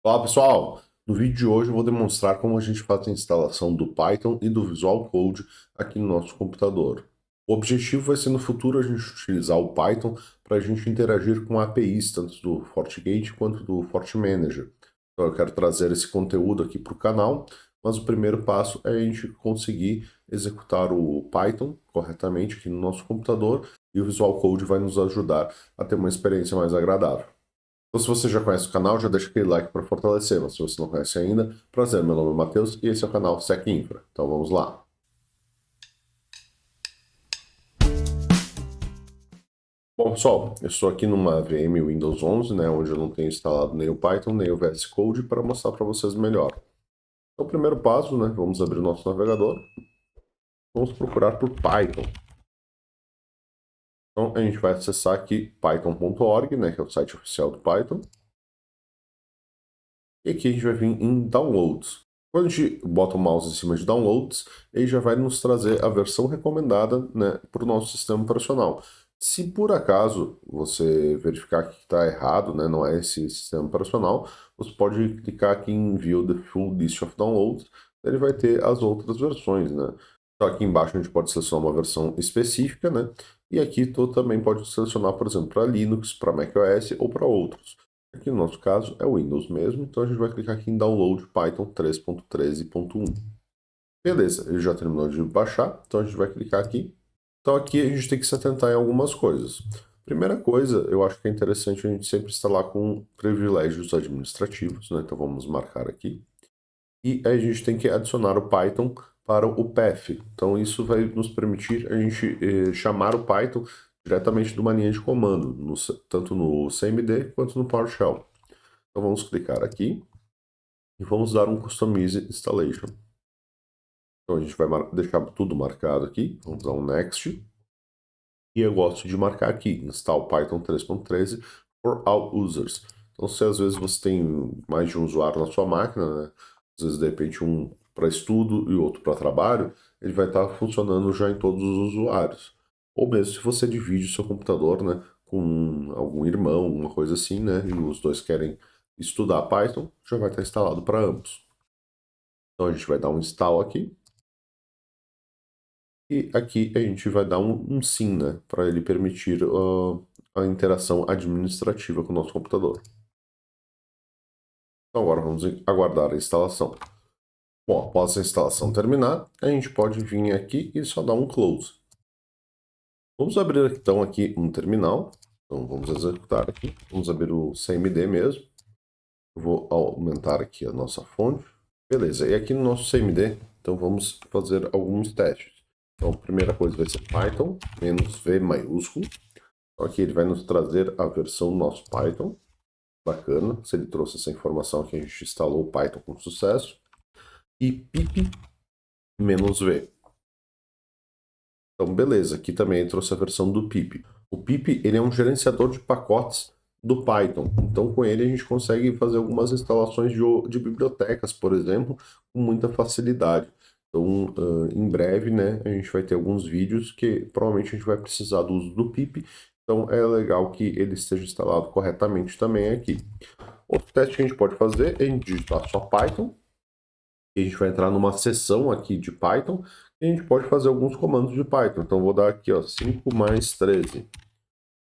Olá pessoal, no vídeo de hoje eu vou demonstrar como a gente faz a instalação do Python e do Visual Code aqui no nosso computador. O objetivo vai ser no futuro a gente utilizar o Python para a gente interagir com APIs, tanto do FortiGate quanto do FortiManager. Então eu quero trazer esse conteúdo aqui para o canal, mas o primeiro passo é a gente conseguir executar o Python corretamente aqui no nosso computador e o Visual Code vai nos ajudar a ter uma experiência mais agradável. Então, se você já conhece o canal, já deixa aquele like para fortalecer, mas se você não conhece ainda, prazer, meu nome é Matheus e esse é o canal Sec Infra. Então vamos lá. Bom, pessoal, eu estou aqui numa VM Windows 11, né, onde eu não tenho instalado nem o Python, nem o VS Code, para mostrar para vocês melhor. Então, o primeiro passo, né, vamos abrir o nosso navegador, vamos procurar por Python. Então, a gente vai acessar aqui python.org, né, que é o site oficial do Python. E aqui a gente vai vir em Downloads. Quando a gente bota o mouse em cima de Downloads, ele já vai nos trazer a versão recomendada, né, para o nosso sistema operacional. Se por acaso você verificar que está errado, né, não é esse sistema operacional, você pode clicar aqui em View the Full List of Downloads, ele vai ter as outras versões, né. Então aqui embaixo a gente pode selecionar uma versão específica, né, e aqui tu também pode selecionar, por exemplo, para Linux, para macOS ou para outros. Aqui no nosso caso é o Windows mesmo, então a gente vai clicar aqui em Download Python 3.13.1. Beleza, ele já terminou de baixar, então a gente vai clicar aqui. Então aqui a gente tem que se atentar em algumas coisas. Primeira coisa, eu acho que é interessante a gente sempre instalar com privilégios administrativos, né? Então vamos marcar aqui. E aí a gente tem que adicionar o Python para o path. Então isso vai nos permitir a gente chamar o Python diretamente de uma linha de comando, tanto no CMD quanto no PowerShell. Então vamos clicar aqui e vamos dar um Customize Installation. Então a gente vai deixar tudo marcado aqui, vamos dar um Next. E eu gosto de marcar aqui, Install Python 3.13 for all users. Então se às vezes você tem mais de um usuário na sua máquina, né? Às vezes de repente um para estudo e outro para trabalho, ele vai estar funcionando já em todos os usuários. Ou mesmo se você divide o seu computador, né, com algum irmão, uma coisa assim, né, e os dois querem estudar Python, já vai estar instalado para ambos. Então a gente vai dar um install aqui. E aqui a gente vai dar um sim, né, para ele permitir a interação administrativa com o nosso computador. Então agora vamos aguardar a instalação. Bom, após a instalação terminar, a gente pode vir aqui e só dar um close. Vamos abrir então aqui um terminal. Então vamos executar aqui. Vamos abrir o CMD mesmo. Eu vou aumentar aqui a nossa fonte. Beleza, e aqui no nosso CMD, então vamos fazer alguns testes. Então, a primeira coisa vai ser Python, -v maiúsculo. Então, aqui ele vai nos trazer a versão do nosso Python. Bacana, se ele trouxe essa informação que a gente instalou o Python com sucesso. E pip-v. Então, beleza, aqui também trouxe a versão do pip. O pip, ele é um gerenciador de pacotes do Python. Então, com ele a gente consegue fazer algumas instalações de bibliotecas, por exemplo, com muita facilidade. Então, em breve, né, a gente vai ter alguns vídeos que provavelmente a gente vai precisar do uso do pip. Então, é legal que ele esteja instalado corretamente também aqui. Outro teste que a gente pode fazer é digitar só Python. E a gente vai entrar numa seção aqui de Python e a gente pode fazer alguns comandos de Python. Então, vou dar aqui, ó, 5 mais 13.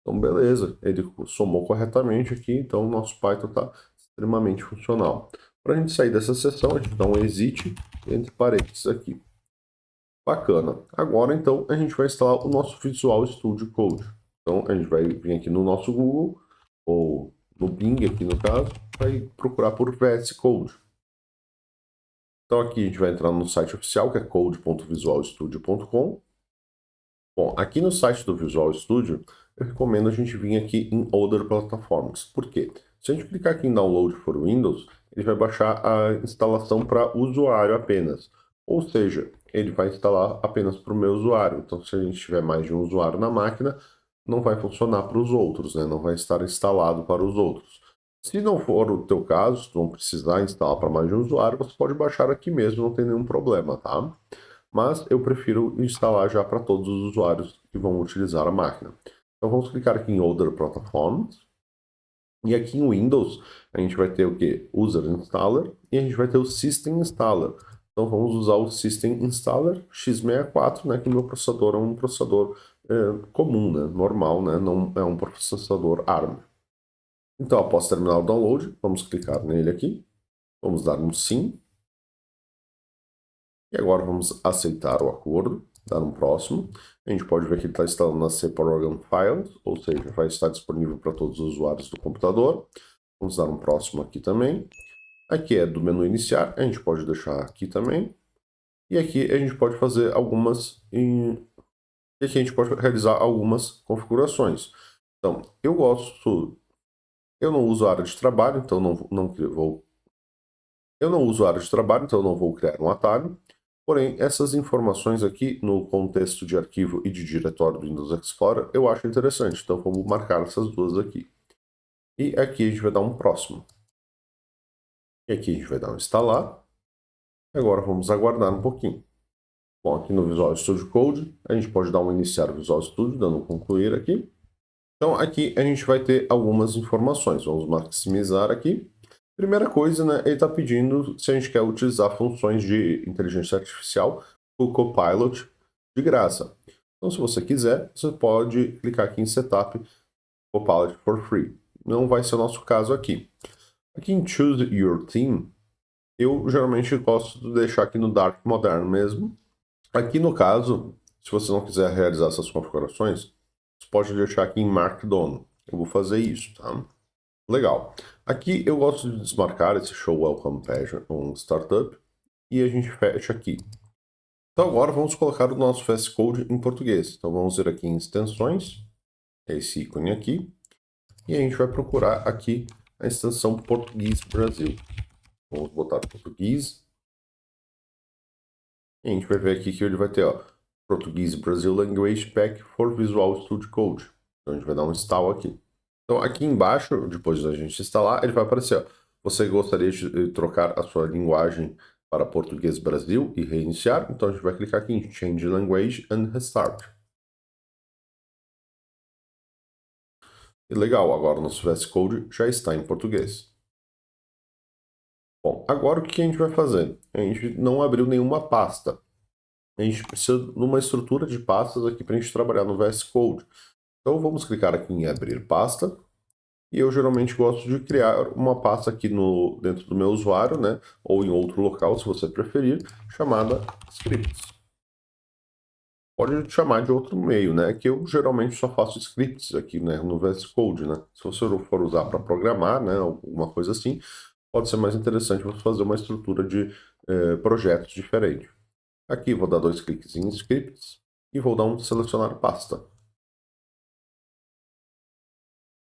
Então, beleza, ele somou corretamente aqui, então o nosso Python está extremamente funcional. Para a gente sair dessa seção, a gente dá um exit entre parênteses aqui. Bacana. Agora, então, a gente vai instalar o nosso Visual Studio Code. Então, a gente vai vir aqui no nosso Google, ou no Bing aqui no caso, vai procurar por VS Code. Então aqui a gente vai entrar no site oficial, que é code.visualstudio.com. Bom, aqui no site do Visual Studio, eu recomendo a gente vir aqui em Other Platforms. Por quê? Se a gente clicar aqui em Download for Windows, ele vai baixar a instalação para usuário apenas. Ou seja, ele vai instalar apenas para o meu usuário. Então, se a gente tiver mais de um usuário na máquina, não vai funcionar para os outros, né? Não vai estar instalado para os outros. Se não for o teu caso, se não precisar instalar para mais de um usuário, você pode baixar aqui mesmo, não tem nenhum problema, tá? Mas eu prefiro instalar já para todos os usuários que vão utilizar a máquina. Então vamos clicar aqui em Other Platforms. E aqui em Windows, a gente vai ter o que? User Installer e a gente vai ter o System Installer. Então vamos usar o System Installer x64, né, que o meu processador é um processador comum, né, normal, né, não é um processador ARM. Então, após terminar o download, vamos clicar nele aqui, vamos dar um sim, e agora vamos aceitar o acordo, dar um próximo. A gente pode ver que ele está instalando na cProgram Files, ou seja, vai estar disponível para todos os usuários do computador. Vamos dar um próximo aqui também. Aqui é do menu iniciar, a gente pode deixar aqui também. E aqui a gente pode fazer algumas... E aqui a gente pode realizar algumas configurações. Então, eu não uso área de trabalho, então eu não uso área de trabalho, então não vou criar um atalho. Porém, essas informações aqui no contexto de arquivo e de diretório do Windows Explorer eu acho interessante, então vamos marcar essas duas aqui. E aqui a gente vai dar um próximo. E aqui a gente vai dar um instalar. Agora vamos aguardar um pouquinho. Bom, aqui no Visual Studio Code, a gente pode dar um iniciar Visual Studio, dando um concluir aqui. Então aqui a gente vai ter algumas informações. Vamos maximizar aqui. Primeira coisa, né, ele está pedindo se a gente quer utilizar funções de inteligência artificial, o Copilot, de graça. Então, se você quiser, você pode clicar aqui em Setup Copilot for Free. Não vai ser o nosso caso aqui. Aqui em Choose Your Theme, eu geralmente gosto de deixar aqui no Dark Modern mesmo. Aqui no caso, se você não quiser realizar essas configurações, você pode deixar aqui em Markdown. Eu vou fazer isso, tá? Legal. Aqui eu gosto de desmarcar esse Show Welcome Page on Startup e a gente fecha aqui. Então agora vamos colocar o nosso VS Code em português. Então vamos vir aqui em extensões, esse ícone aqui, e a gente vai procurar aqui a extensão Português Brasil. Vamos botar português. E a gente vai ver aqui que ele vai ter, ó, Português Brasil Language Pack for Visual Studio Code. Então a gente vai dar um install aqui. Então aqui embaixo, depois da gente instalar, ele vai aparecer, ó, você gostaria de trocar a sua linguagem para Português Brasil e reiniciar? Então a gente vai clicar aqui em Change Language and Restart. E legal, agora o nosso VS Code já está em português. Bom, agora o que a gente vai fazer? A gente não abriu nenhuma pasta. A gente precisa de uma estrutura de pastas aqui para a gente trabalhar no VS Code. Então vamos clicar aqui em abrir pasta. E eu geralmente gosto de criar uma pasta aqui dentro do meu usuário, né? Ou em outro local, se você preferir, chamada scripts. Pode chamar de outro meio, né? Que eu geralmente só faço scripts aqui, né? No VS Code, né? Se você for usar para programar, né? Alguma coisa assim, pode ser mais interessante você fazer uma estrutura de projetos diferente. Aqui vou dar dois cliques em scripts e vou dar um selecionar pasta.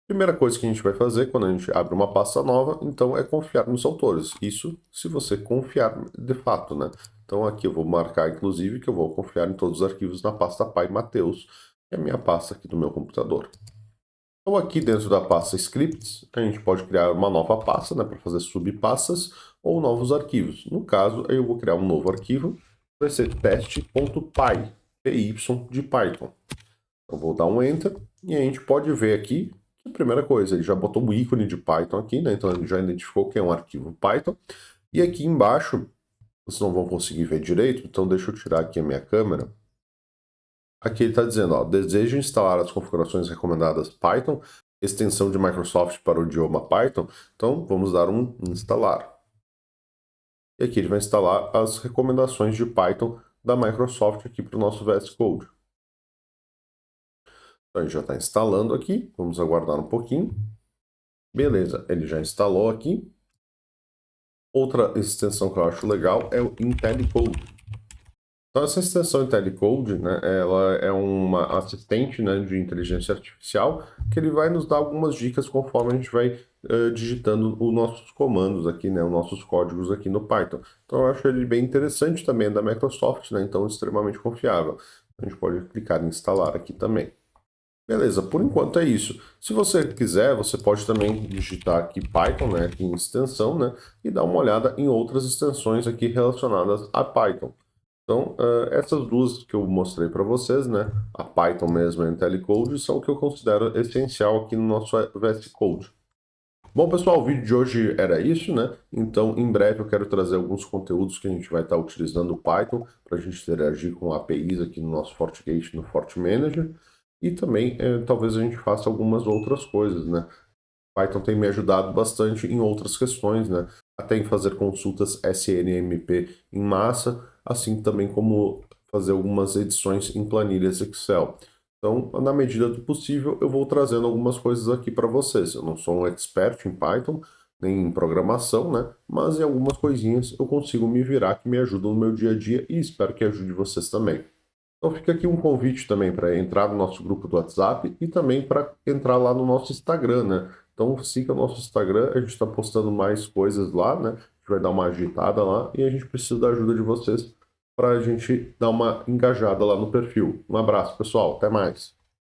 Primeira coisa que a gente vai fazer quando a gente abre uma pasta nova, então, é confiar nos autores. Isso se você confiar de fato, né? Então aqui eu vou marcar, inclusive, que eu vou confiar em todos os arquivos na pasta Pai Mateus, que é a minha pasta aqui do meu computador. Então aqui dentro da pasta Scripts, a gente pode criar uma nova pasta, né, para fazer subpastas ou novos arquivos. No caso, eu vou criar um novo arquivo, vai ser teste.py, PY de Python. Eu vou dar um Enter e a gente pode ver aqui que a primeira coisa, ele já botou um ícone de Python aqui, né? Então ele já identificou que é um arquivo Python. E aqui embaixo, vocês não vão conseguir ver direito, então deixa eu tirar aqui a minha câmera. Aqui ele está dizendo, ó, deseja instalar as configurações recomendadas Python, extensão de Microsoft para o idioma Python. Então vamos dar um instalar. E aqui ele vai instalar as recomendações de Python da Microsoft aqui para o nosso VS Code. Então, a gente já está instalando aqui. Vamos aguardar um pouquinho. Beleza, ele já instalou aqui. Outra extensão que eu acho legal é o IntelliCode. Então, essa extensão IntelliCode, né, ela é uma assistente, né, de inteligência artificial que ele vai nos dar algumas dicas conforme a gente vai digitando os nossos comandos aqui, né, os nossos códigos aqui no Python. Então, eu acho ele bem interessante também, é da Microsoft, né, então extremamente confiável. A gente pode clicar em instalar aqui também. Beleza, por enquanto é isso. Se você quiser, você pode também digitar aqui Python, né, aqui em extensão, né, e dar uma olhada em outras extensões aqui relacionadas a Python. Então, essas duas que eu mostrei para vocês, né, a Python mesmo e a IntelliCode, são o que eu considero essencial aqui no nosso VS Code. Bom, pessoal, o vídeo de hoje era isso, né? Então, em breve eu quero trazer alguns conteúdos que a gente vai estar utilizando o Python para a gente interagir com APIs aqui no nosso FortiGate, no FortiManager. E também, talvez a gente faça algumas outras coisas, né? Python tem me ajudado bastante em outras questões, né? Até em fazer consultas SNMP em massa, assim também como fazer algumas edições em planilhas Excel. Então, na medida do possível, eu vou trazendo algumas coisas aqui para vocês. Eu não sou um expert em Python, nem em programação, né? Mas em algumas coisinhas eu consigo me virar que me ajudam no meu dia a dia e espero que ajude vocês também. Então fica aqui um convite também para entrar no nosso grupo do WhatsApp e também para entrar lá no nosso Instagram, né? Então siga o nosso Instagram, a gente está postando mais coisas lá, né? A gente vai dar uma agitada lá e a gente precisa da ajuda de vocês para a gente dar uma engajada lá no perfil. Um abraço, pessoal, até mais.